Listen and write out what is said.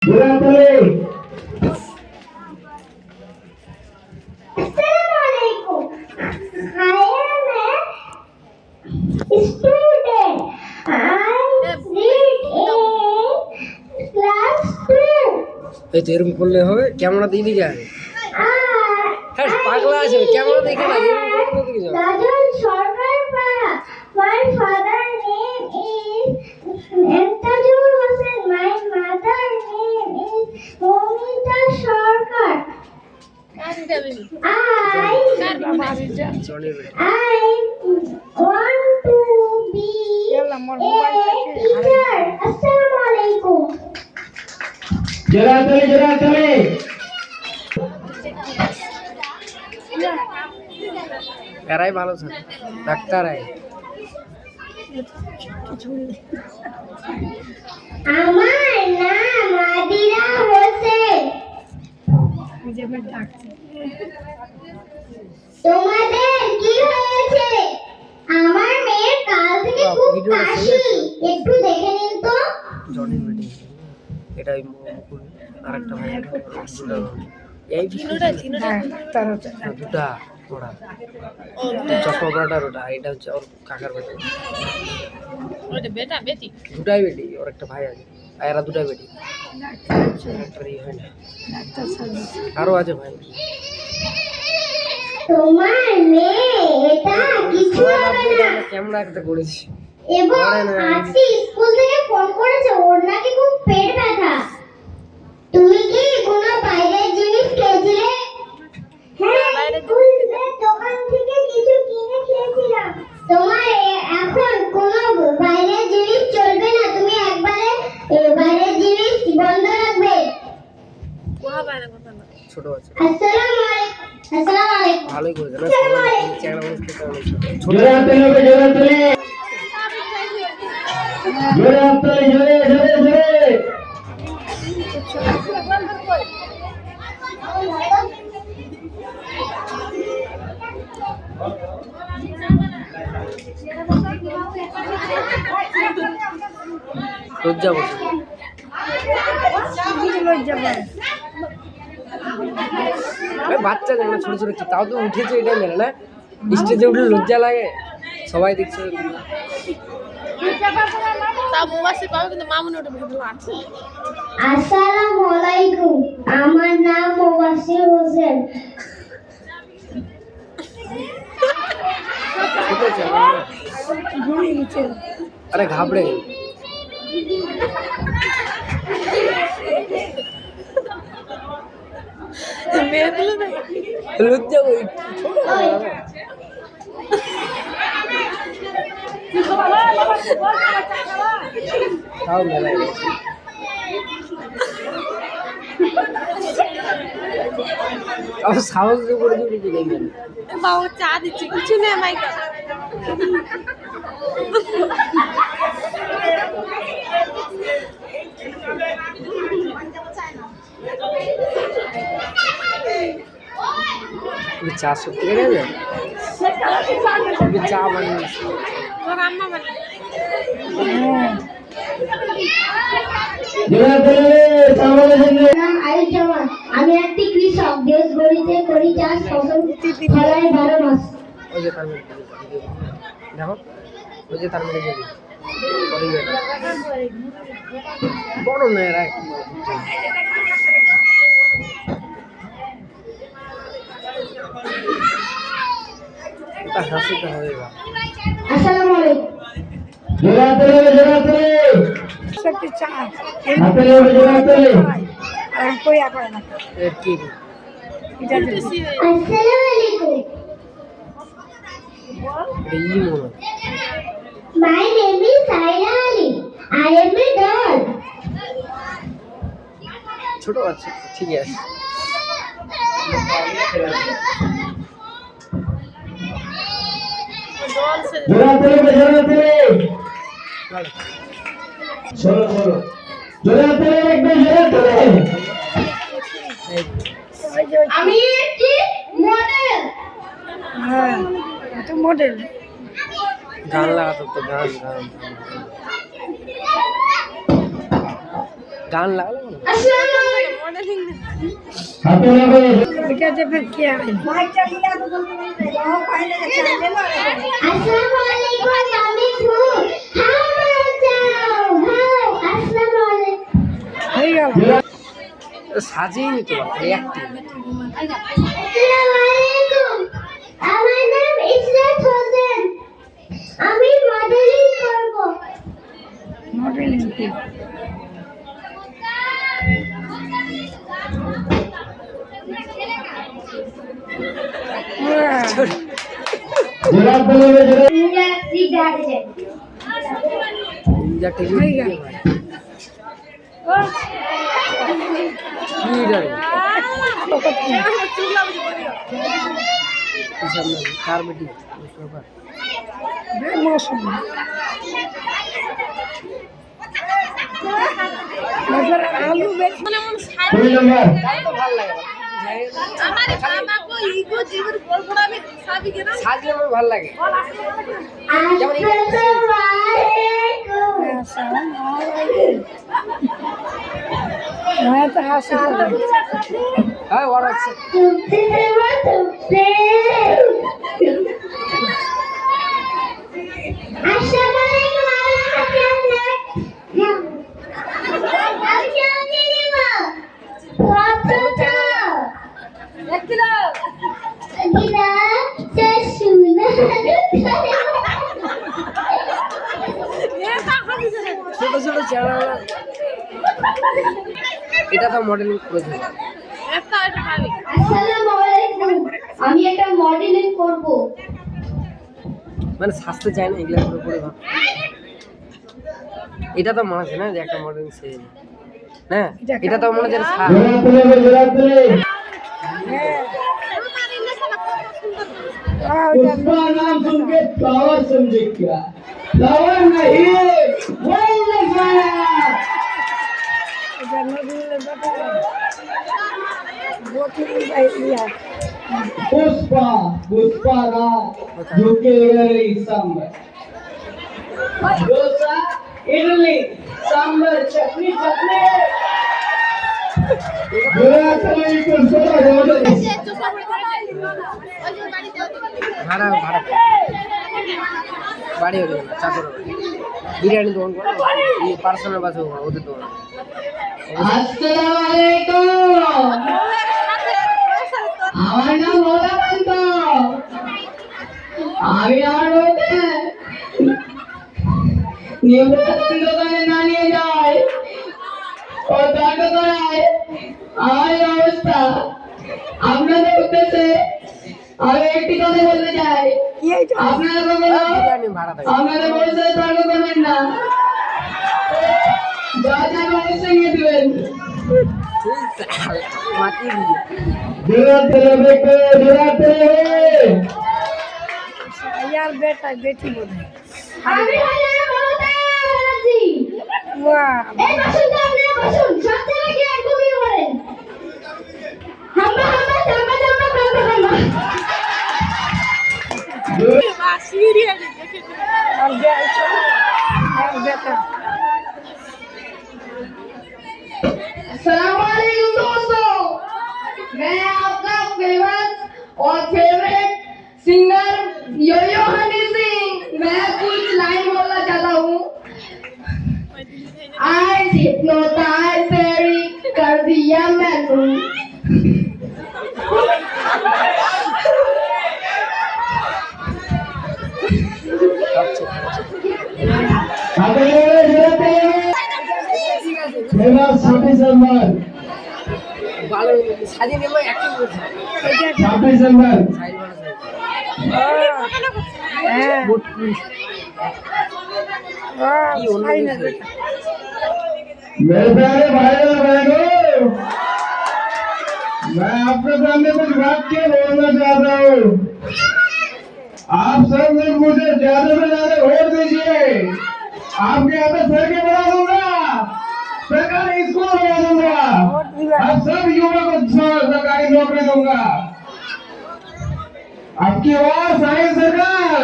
Assalamualaikum. I am a student. I read in class 2. এই তো এরকম করলে হবে, ক্যামেরা দিয়ে দিকে আগে। হ্যাঁ পাগলা আছে, ক্যামেরা দেখে না, এরকম করে দিকে যাও। Dajjal Sarkar Para. My father name is Imtajul Hossain. My mother name is Momita Sarkar. I want to be a teacher. Assalamualaikum. चले এরাই ভালো স্যার, ডাক্তার আয়। আমার নাম আদিরা হোসেন। তোমাদের কি হয়েছে? আমার মেয়ের কাল থেকে খুব কাশি, একটু দেখে নিন তো। জনির মিটিং, এটা ওই মুকুল আর একটা ভাই, এই দুটা ওরা চশমা পড়াটার ওটা, এটা হচ্ছে ওর কাকার বেটা, দুটাই বেটি, ওর একটা ভাই আছে, আর এরা দুটাই বেটি, হয় না আরো আছে ভাই। তোমার মেয়ে এটা কিছু হবে না। ক্যামেরা একটা করেছি এবং আজকে স্কুল থেকে ফোন করেছে, ওর নাকি খুব পেট ব্যথা। তুমি কি কোনো বাইরের জিনিস খেয়েছিলে? হ্যাঁ, স্কুলের দোকান থেকে কিছু কিনে খেয়েছিলাম। তোমার এখন কোনো বাইরের জিনিস চলবে না, তুমি একবারে বাইরের জিনিস বন্ধ রাখবে। ছোট আছে। আসসালামু আলাইকুম। ভালোই করে দেন, সবাই চ্যানেল মানুষ খেতে অনেক ছোট। লজ্জা বসে বাচ্চা যেন ছোট ছোট, তাও তো উঠেছে, এটাই মেলে না। স্টেজে উঠলে লজ্জা লাগে, সবাই দেখছে। আসসালামু আলাইকুম, আমার নাম মুবাশশির হোসেন। আরে ঘাবড়ে লজ্জা ওই তাও মেলায় আমার সাহস দিয়ে করে দিবি দেখবেন। বাবা চা দিচ্ছে, কিছু নেই মাইকা। চা সত্যি করে দেবে, চা বানিয়েছি তোর আম্মা বানিয়ে। আমি একটি কৃষক, দেশ গড়িতে করি চাষ, ফসল ফলায় 12 মাস। ওই যে তার মেয়ে দেখো, ওই যে তার মেয়ে দেখি বড় না এরা এটা হাসিটা হয়ে গেল। আসসালামু আলাইকুম। My name is Saira Ali. I am a doll. ছোট আছে, ঠিক আছে। আমি একটি মডেল। হ্যাঁ, এটা মডেল। গান লাগাতো তো, গান গান গান লাগালো না अस्सलाम वालेकुम মডেলিং क्या फिर क्या है अस्सलाम वालेकुम मामी थू हाँ मर जाओ हाँ अस्सलाम वालेकुम हो गया সাজিয়ে নিতে পারো একটি अस्सलाम वालेकुम আমার নাম ইসরাত হোসেন আমি মডেলিং করব मॉडलिंग की ইন্ডিয়া সিগা আছে যা টেবিল হয়ে গেল। কি রে চুলা বুঝি বলিও কিসব না কার বেটি মুস্তফা मौसम मतलब आलू बेच মানে মন সাইড তাই তো ভালো লাগে আমার বাবা ইগো জীবন গোল পড়াবে সাবি কেন সাজলে আমার ভালো লাগে अस्सलाम वालेकुम मैं तो हासिल कर হ্যাঁ ওর আছে तुमसे तुमसे अस्सलाम वालेकुम আমি জানি না ফটো দেখলো গিলা চশমা এটা হাদিসে ছোট ছোট চেহারা এটা তো মডেলিং করেছে একটা এটা পাবি আসসালামু আলাইকুম আমি একটা মডেলিং করব মানে সাজতে চায় না এগুলা করে করে ভাব এটা তো মনে আছে না যে একটা মডেলিং সে হ্যাঁ এটা তো মনে হচ্ছে उसका नाम सुन के फ्लावर समझे क्या फ्लावर नहीं फूल लगाया पुष्पा पुष्पा राज झुके रही सांबर डोसा इडली सांबर चटनी चटनी ভাড়া ভাড়া বাড়ি হবে চাকর বিরিয়ানি দোকান করো এই পার্সোনাল বাসে ওদের দোকান अस्सलाम वालेकुम আমার নাম ভোলা পান্ত আমি আমার বলতে নিম্নতম দোকানে না নিয়ে যায় ও দরকার করায় আমার এই অবস্থা আপনাদের উদ্দেশ্যে আমি একটি কথা বলতে চাই আপনারা কখনো বিরিয়ানি ভাড়া থাকে আপনাদের পরিচয় তর্ক করবেন না যা যা অবশ্যই নিয়ে দেবেন মাটি দিয়ে यार बेटा बेटी बोले আমি হলাম মমতা ব্যানার্জি वाह এই বসুন তো আপনারা বসুন সব জায়গায় কি একদমই বলেন হাম্বা হাম্বা জাম্বা জাম্বা কাম্বা কাম্বা বা সিরিয়াল দেখে और बेटा अस्सलाम वालेकुम दोस्तों मैं आपका फेमस और फेवरेट सिंगर योयो हनी सिंह मैं कुछ लाइन बोलना चाहता हूँ आज हिप्नोटाइज फेरी कर दिया मैंने मेरा छब्बीस नंबर ভালো সাজিয়ে নেবো অ্যাক্টিং করছে 26 नंबर সাইজ ভালো সাইজ है মোটু वाह কি অন্য सही কিছু। है मेरे प्यारे भाई और बहनों मैं आपके सामने कुछ वाक्य बोलना चाहता हूँ आप सब लोग मुझे ज्यादा से ज्यादा वोट दीजिए आपके यहाँ पे सड़कें बना दूंगा सरकारी स्कूल बना दूंगा आप सब युवा को सरकारी नौकरी दूंगा आपकी आवाज साइंस सरकार